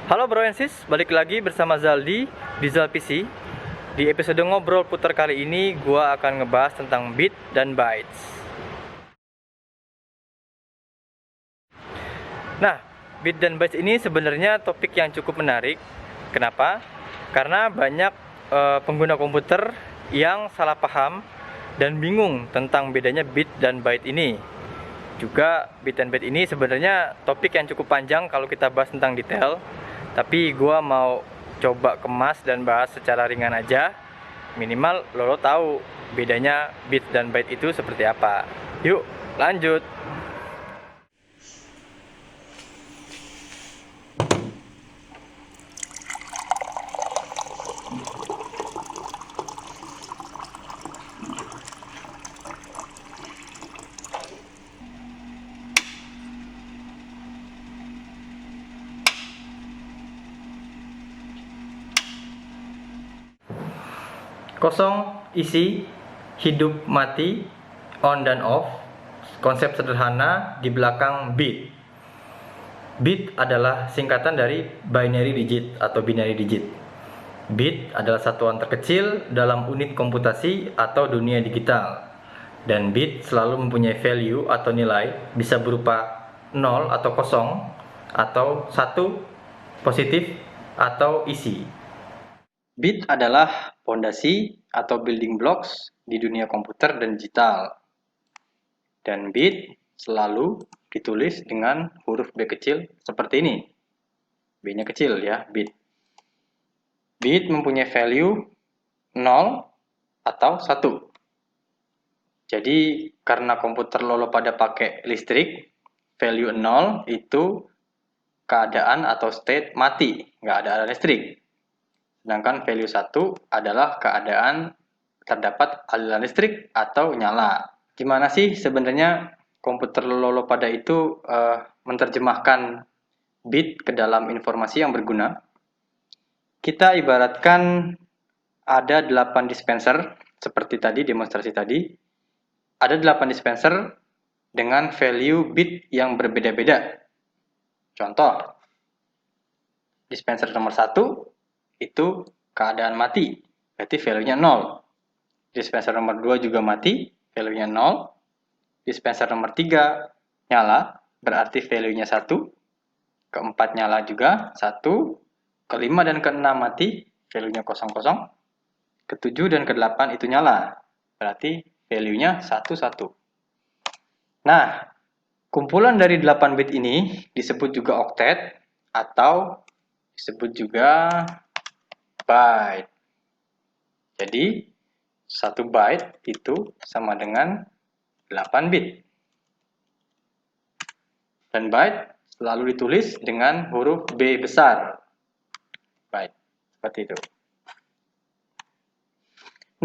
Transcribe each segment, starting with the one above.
Halo Bro and Sis, balik lagi bersama Zaldi di Zal PC. Di episode ngobrol putar kali ini, gua akan ngebahas tentang bit dan bytes. Nah, bit dan bytes ini sebenarnya topik yang cukup menarik. Kenapa? Karena banyak pengguna komputer yang salah paham dan bingung tentang bedanya bit dan byte ini. Juga bit dan byte ini sebenarnya topik yang cukup panjang kalau kita bahas tentang detail. Tapi gua mau coba kemas dan bahas secara ringan aja. Minimal lo tahu bedanya bit dan byte itu seperti apa. Yuk, lanjut. Kosong, isi, hidup, mati, on dan off. Konsep sederhana di belakang bit. Bit adalah singkatan dari binary digit atau binary digit. Bit adalah satuan terkecil dalam unit komputasi atau dunia digital. Dan bit selalu mempunyai value atau nilai, bisa berupa 0 atau kosong, atau 1 positif, atau isi. Bit adalah fondasi atau building blocks di dunia komputer dan digital. Dan bit selalu ditulis dengan huruf B kecil seperti ini. B-nya kecil ya, bit. Bit mempunyai value 0 atau 1. Jadi karena komputer lo pada pakai listrik, value 0 itu keadaan atau state mati, nggak ada listrik. Sedangkan value 1 adalah keadaan terdapat aliran listrik atau nyala. Gimana sih sebenarnya komputer lo pada itu menerjemahkan bit ke dalam informasi yang berguna? Kita ibaratkan ada 8 dispenser, seperti tadi demonstrasi tadi. Ada 8 dispenser dengan value bit yang berbeda-beda. Contoh, dispenser nomor 1 itu keadaan mati, berarti value-nya 0. Dispenser nomor 2 juga mati, value-nya 0. Dispenser nomor 3 nyala, berarti value-nya 1. Keempat nyala juga, 1. Kelima dan keenam mati, value-nya 00. Ketujuh dan ke-8 itu nyala, berarti value-nya 1, 1. Nah, kumpulan dari 8 bit ini disebut juga oktet atau disebut juga byte. Jadi, 1 byte itu sama dengan 8 bit. Dan byte selalu ditulis dengan huruf B besar. Byte, seperti itu.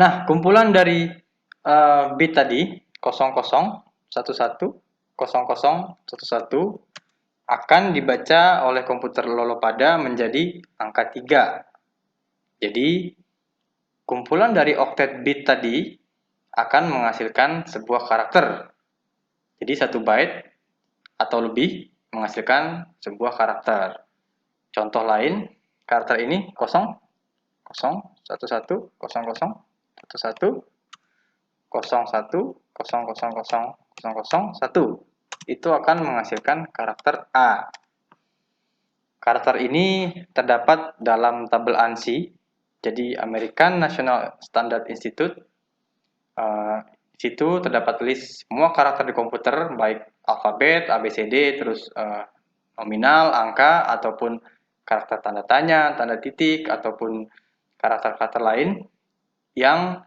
Nah, kumpulan dari bit tadi, 00, 11, 00, 11, akan dibaca oleh komputer lo pada menjadi angka 3. Jadi, kumpulan dari oktet bit tadi akan menghasilkan sebuah karakter. Jadi 1 byte atau lebih menghasilkan sebuah karakter. Contoh lain, karakter ini 0, 0, 11, 00, 11, 01, 000, 001. Itu akan menghasilkan karakter A. Karakter ini terdapat dalam tabel ANSI, jadi American National Standard Institute. Di situ terdapat list semua karakter di komputer, baik alfabet, ABCD, terus nominal, angka, ataupun karakter tanda tanya, tanda titik, ataupun karakter-karakter lain yang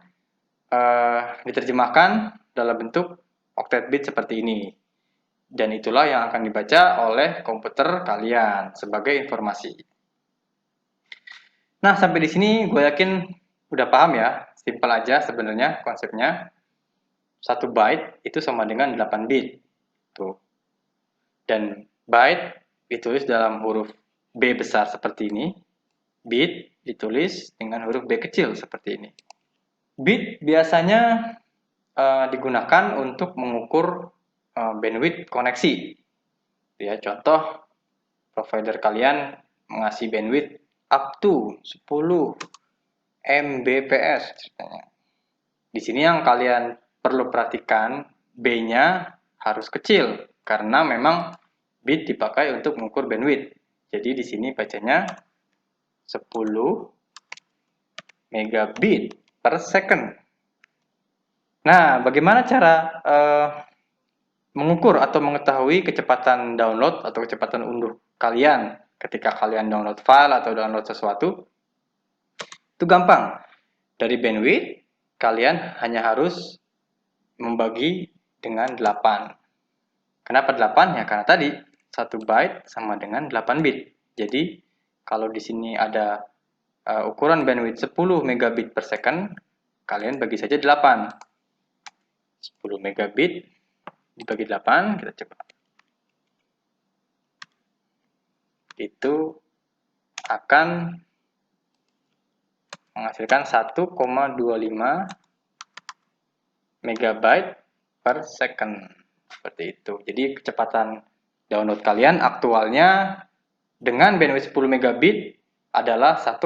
diterjemahkan dalam bentuk oktet bit seperti ini. Dan itulah yang akan dibaca oleh komputer kalian sebagai informasi. Nah, sampai di sini gue yakin udah paham ya. Simpel aja sebenarnya konsepnya. 1 byte itu sama dengan 8 bit. Tuh. Dan byte ditulis dalam huruf B besar seperti ini. Bit ditulis dengan huruf B kecil seperti ini. Bit biasanya digunakan untuk mengukur bandwidth koneksi. Ya, contoh provider kalian mengasih bandwidth up to 10 Mbps ceritanya. Di sini yang kalian perlu perhatikan, B-nya harus kecil karena memang bit dipakai untuk mengukur bandwidth. Jadi di sini bacanya 10 megabit per second. Nah, bagaimana cara mengukur atau mengetahui kecepatan download atau kecepatan unduh kalian ketika kalian download file atau download sesuatu? Itu gampang. Dari bandwidth, kalian hanya harus membagi dengan 8. Kenapa 8? Ya karena tadi 1 byte sama dengan 8 bit. Jadi kalau di sini ada ukuran bandwidth 10 megabit per second, kalian bagi saja 8. 10 megabit dibagi 8, kita coba. Itu akan menghasilkan 1,25 megabyte per second. Seperti itu. Jadi kecepatan download kalian aktualnya dengan bandwidth 10 megabit adalah 1,25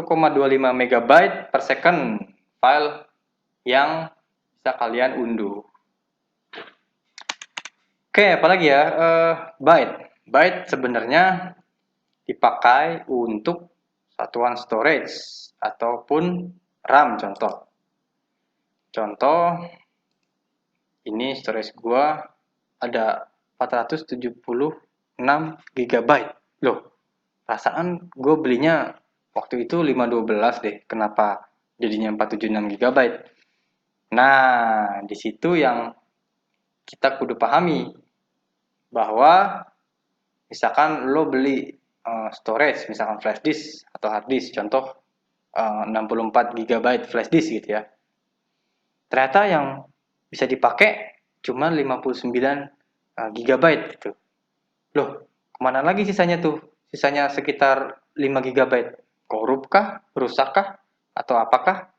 megabyte per second file yang bisa kalian unduh. Oke, apalagi ya? Byte. Byte sebenarnya dipakai untuk satuan storage ataupun RAM contoh. Contoh, ini storage gua ada 476 GB. Loh, perasaan gue belinya waktu itu 512 deh. Kenapa jadinya 476 GB? Nah, di situ yang kita kudu pahami bahwa misalkan lo beli storage, misalkan flash disk atau hard disk, contoh 64 GB flash disk gitu ya. Ternyata yang bisa dipakai cuma 59 GB gitu. Loh, kemana lagi sisanya tuh? Sisanya sekitar 5 GB. Korup kah? Rusak kah? Atau apakah?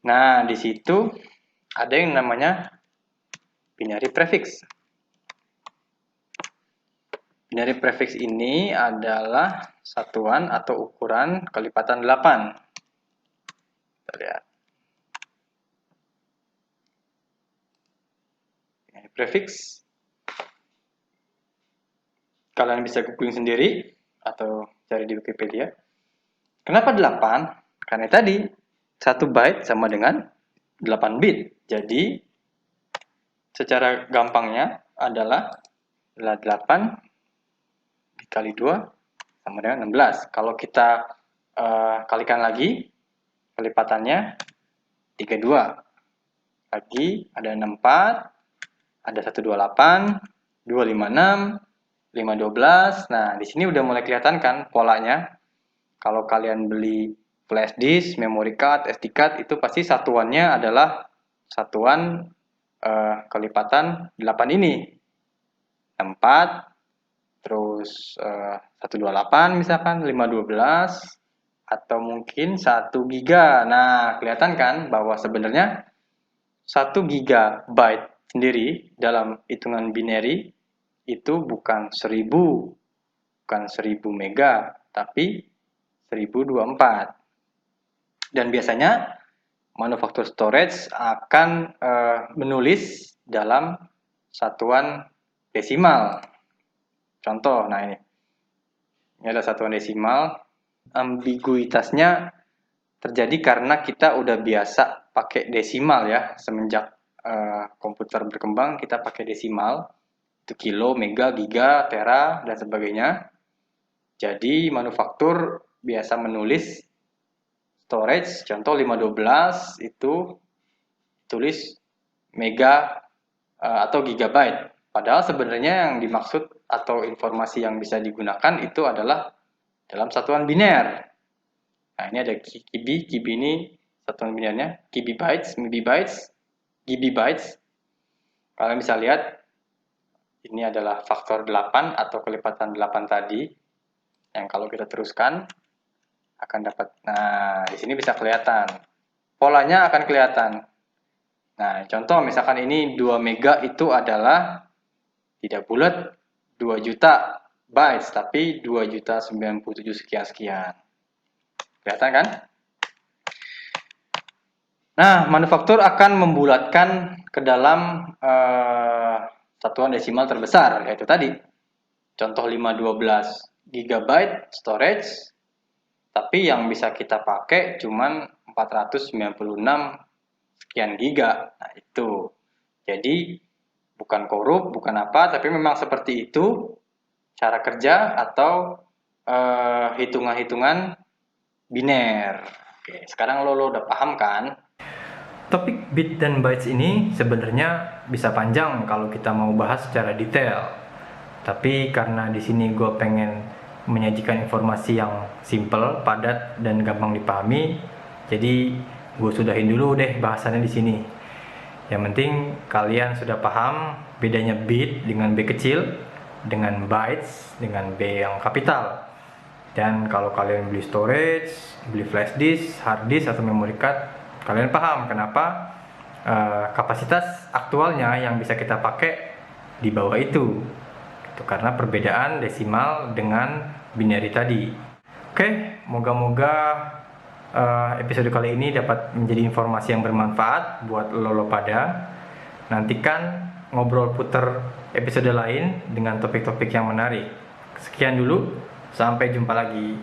Nah, di situ ada yang namanya binary prefix. Binary prefix ini adalah satuan atau ukuran kelipatan 8. Kita lihat. Binary prefix. Kalian bisa googling sendiri atau cari di Wikipedia. Kenapa 8? Karena tadi 1 byte sama dengan 8 bit. Jadi secara gampangnya adalah 8 dikali 2 sama dengan 16. Kalau kita kalikan lagi kelipatannya 32. Lagi ada 64, ada 128, 256, 512. Nah, di sini udah mulai kelihatan kan polanya. Kalau kalian beli flash disk, memory card, SD card itu pasti satuannya adalah satuan kelipatan 8 ini. 4 terus 128 misalkan 512 atau mungkin 1 giga. Nah, kelihatan kan bahwa sebenarnya 1 gigabyte sendiri dalam hitungan binary itu bukan 1000 mega, tapi 1024. Dan biasanya manufaktur storage akan menulis dalam satuan desimal. Contoh, nah ini ada satuan desimal. Ambiguitasnya terjadi karena kita udah biasa pakai desimal ya. Semenjak komputer berkembang kita pakai desimal. Itu kilo, mega, giga, tera, dan sebagainya. Jadi manufaktur biasa menulis storage, contoh 512 itu tulis mega atau gigabyte. Padahal sebenarnya yang dimaksud atau informasi yang bisa digunakan itu adalah dalam satuan biner. Nah, ini ada kibi. Kibi ini satuan binernya kibibytes, mebibytes, gibibytes. Kalian bisa lihat ini adalah faktor 8 atau kelipatan 8 tadi. Yang kalau kita teruskan akan dapat. Nah, di sini bisa kelihatan. Polanya akan kelihatan. Nah, contoh misalkan ini 2 mega itu adalah tidak bulat 2 juta bytes, tapi 2.097 sekian-sekian. Kelihatan kan? Nah, manufaktur akan membulatkan ke dalam satuan desimal terbesar, yaitu tadi. Contoh 512 GB storage, tapi yang bisa kita pakai cuman 496 sekian giga. Nah, itu. Jadi, bukan korup, bukan apa, tapi memang seperti itu cara kerja atau hitungan-hitungan biner. Oke, sekarang lo udah paham kan? Topik bit dan bytes ini sebenarnya bisa panjang kalau kita mau bahas secara detail. Tapi karena di sini gue pengen menyajikan informasi yang simple, padat, dan gampang dipahami, jadi gue sudahin dulu deh bahasannya di sini. Yang penting kalian sudah paham bedanya bit dengan B kecil, dengan bytes dengan B yang kapital. Dan kalau kalian beli storage, beli flash disk, hard disk, atau memory card, kalian paham kenapa kapasitas aktualnya yang bisa kita pakai di bawah itu. Itu karena perbedaan desimal dengan binary tadi. Oke, moga-moga episode kali ini dapat menjadi informasi yang bermanfaat buat lo pada. Nantikan ngobrol puter episode lain dengan topik-topik yang menarik. Sekian dulu, sampai jumpa lagi.